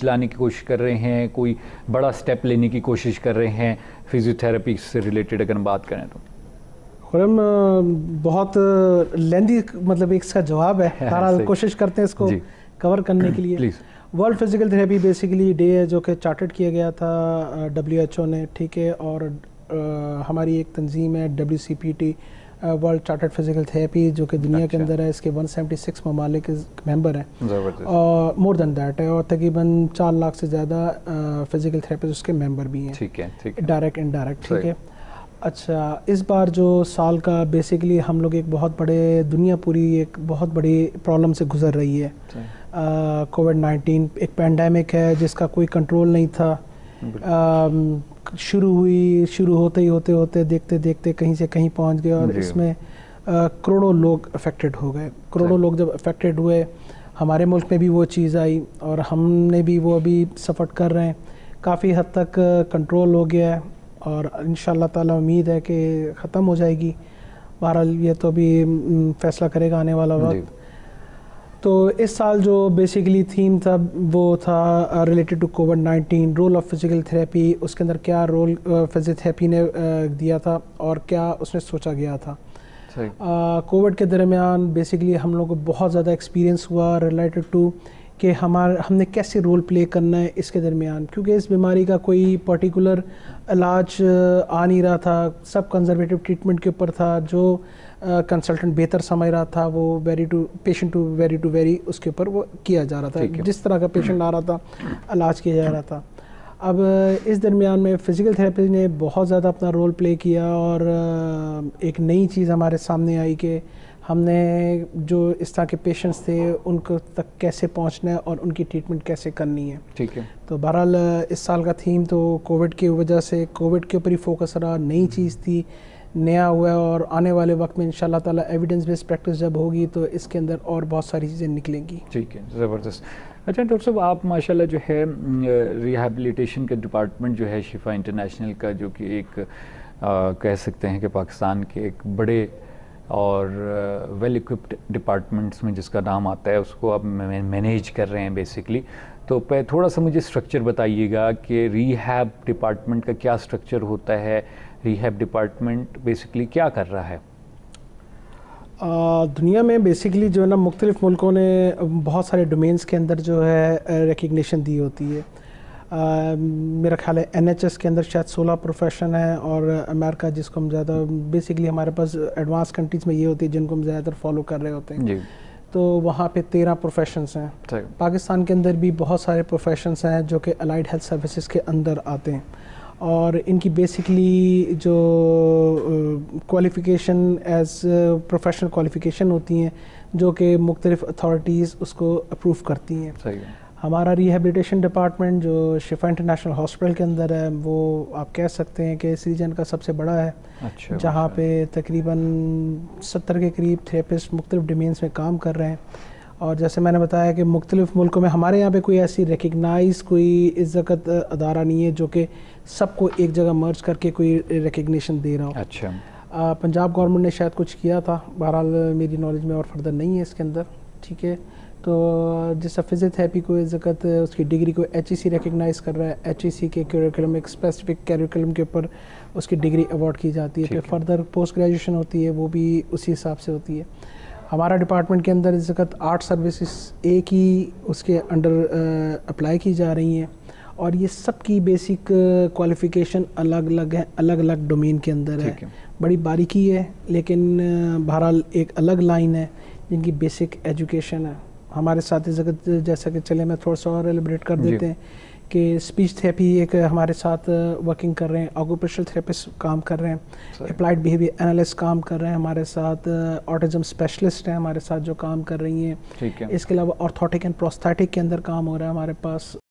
لانے کی کوشش کر رہے ہیں, کوئی بڑا سٹیپ لینے کی کوشش کر رہے ہیں فزیوتھراپی سے ریلیٹڈ اگر ہم بات کریں تو؟ خرم بہت لیندی مطلب ایک اس کا جواب ہے, بہرحال کوشش کرتے ہیں اس کو کور کرنے کے لیے. World physical therapy basically day ہے جو کہ چارٹرڈ کیا گیا تھا WHO نے, ٹھیک ہے, اور ہماری ایک تنظیم ہے WCPT world chartered physical therapy جو کہ دنیا کے اندر ہے, اس کے 176 ممالک ممبر ہیں, اور مور دین دیٹ ہے, اور تقریباً 4 لاکھ سے زیادہ فزیکل تھراپسٹ اس کے ممبر بھی ہیں, ڈائریکٹ انڈائریکٹ, ٹھیک ہے. اچھا, اس بار جو سال کا بیسیکلی ہم لوگ ایک بہت بڑے دنیا پوری ایک بہت بڑی پرابلم سے گزر رہی ہے. کووڈ-19 ایک پینڈیمک ہے جس کا کوئی کنٹرول نہیں تھا. شروع ہوتے دیکھتے دیکھتے کہیں سے کہیں پہنچ گئے, اور اس میں کروڑوں لوگ افیکٹڈ ہو گئے. کروڑوں لوگ جب افیکٹڈ ہوئے, ہمارے ملک میں بھی وہ چیز آئی اور ہم نے بھی وہ ابھی سفر کر رہے ہیں. کافی حد تک کنٹرول ہو گیا ہے اور انشاءاللہ تعالی امید ہے کہ ختم ہو جائے گی. بہرحال یہ تو بھی فیصلہ کرے گا آنے والا وقت. تو اس سال جو بیسیکلی تھیم تھا وہ تھا ریلیٹڈ ٹو کووڈ-19, رول آف فزیکل تھراپی. اس کے اندر کیا رول فزیوتھراپی نے دیا تھا اور کیا اس نے سوچا گیا تھا. کووڈ کے درمیان بیسیکلی ہم لوگوں کو بہت زیادہ ایکسپیرینس ہوا ریلیٹڈ ٹو کہ ہم نے کیسے رول پلے کرنا ہے اس کے درمیان, کیونکہ اس بیماری کا کوئی پرٹیکولر علاج آ نہیں رہا تھا. سب کنزرویٹو ٹریٹمنٹ کے اوپر تھا. جو کنسلٹنٹ بہتر سمجھ رہا تھا وہ پیشنٹ ٹو ویری اس کے اوپر وہ کیا جا رہا تھا, جس طرح کا پیشنٹ آ رہا تھا علاج کیا جا رہا تھا. اب اس درمیان میں فزیکل تھراپی نے بہت زیادہ اپنا رول پلے کیا, اور ایک نئی چیز ہمارے سامنے آئی کہ ہم نے جو اس طرح کے پیشنٹس تھے ان کو تک کیسے پہنچنا ہے اور ان کی ٹریٹمنٹ کیسے کرنی ہے. ٹھیک ہے. تو بہرحال اس سال کا تھیم تو کووڈ کی وجہ سے کووڈ کے اوپر ہی فوکس رہا. نئی چیز تھی, نیا ہوا ہے, اور آنے والے وقت میں انشاءاللہ تعالی ایویڈنس بیس پریکٹس جب ہوگی تو اس کے اندر اور بہت ساری چیزیں نکلیں گی. ٹھیک ہے, زبردست. اچھا ڈاکٹر صاحب, آپ ماشاءاللہ جو ہے ریہیبلیٹیشن کا ڈپارٹمنٹ جو ہے شفا انٹرنیشنل کا, جو کہ ایک کہہ سکتے ہیں کہ پاکستان کے ایک بڑے اور ویل اکوپڈ ڈپارٹمنٹس میں جس کا نام آتا ہے, اس کو آپ مینیج کر رہے ہیں بیسکلی. تو تھوڑا سا مجھے اسٹرکچر بتائیے گا کہ ریہیب ڈپارٹمنٹ کا کیا اسٹرکچر ہوتا ہے, ریہیب ڈپارٹمنٹ بیسکلی کیا کر رہا ہے؟ دنیا میں بیسیکلی جو ہے نا مختلف ملکوں نے بہت سارے ڈومینس کے اندر جو ہے ریکگنیشن دی ہوتی ہے. میرا خیال ہے NHS کے اندر شاید 16 پروفیشن ہیں, اور امریکہ جس کو ہم زیادہ بیسیکلی ہمارے پاس ایڈوانس کنٹریز میں یہ ہوتی ہے جن کو ہم زیادہ تر فالو کر رہے ہوتے ہیں. تو وہاں پہ 13 پروفیشنز ہیں. پاکستان کے اندر بھی بہت سارے پروفیشنز ہیں جو کہ الائیڈ ہیلتھ سروسز کے اندر آتے ہیں, اور ان کی بیسکلی جو کوالیفیکیشن ایز پروفیشنل کوالیفیکیشن ہوتی ہیں جو کہ مختلف اتھارٹیز اس کو اپروو کرتی ہیں. ہمارا ریہیبلیٹیشن ڈپارٹمنٹ جو شفا انٹرنیشنل ہاسپٹل کے اندر ہے وہ آپ کہہ سکتے ہیں کہ اس ریجن کا سب سے بڑا ہے, جہاں پہ تقریباً 70 کے قریب تھراپسٹ مختلف ڈومینس میں کام کر رہے ہیں. اور جیسے میں نے بتایا کہ مختلف ملکوں میں ہمارے یہاں پہ کوئی ایسی ریکگنائز کوئی عزت ادارہ نہیں ہے جو کہ سب کو ایک جگہ مرج کر کے کوئی ریکگنیشن دے رہا ہو. اچھا, پنجاب گورنمنٹ نے شاید کچھ کیا تھا, بہرحال میری نالج میں اور فردر نہیں ہے اس کے اندر. ٹھیک ہے, تو جس فزیوتھراپی کو عزت اس کی ڈگری کو HEC ریکگنائز کر رہا ہے. HEC کے کیریکولم ایک اسپیسیفک کیریکولم کے اوپر اس کی ڈگری ایوارڈ کی جاتی ہے. پھر فردر پوسٹ گریجویشن ہوتی ہے, وہ بھی اسی حساب سے ہوتی ہے. ہمارا ڈپارٹمنٹ کے اندر اس وقت 8 سروسز ایک ہی اس کے انڈر اپلائی کی جا رہی ہیں, اور یہ سب کی بیسک کوالیفیکیشن الگ الگ ہے, الگ الگ ڈومین کے اندر ہے. بڑی باریکی ہے, لیکن بہرحال ایک الگ لائن ہے جن کی بیسک ایجوکیشن ہے. ہمارے ساتھ اس وقت جیسا کہ چلے میں تھوڑا سا اور ایلیبریٹ کر دیتے ہیں کہ اسپیچ تھراپی ایک ہمارے ساتھ ورکنگ کر رہے ہیں, آکوپیشنل تھراپسٹ کام کر رہے ہیں, اپلائڈ بیہیویئر انالسٹ کام کر رہے ہیں ہمارے ساتھ, آٹزم اسپیشلسٹ ہیں ہمارے ساتھ جو کام کر رہی ہیں. اس کے علاوہ آرتھوٹک اینڈ پروستھیٹک کے اندر کام ہو رہا ہے ہمارے پاس.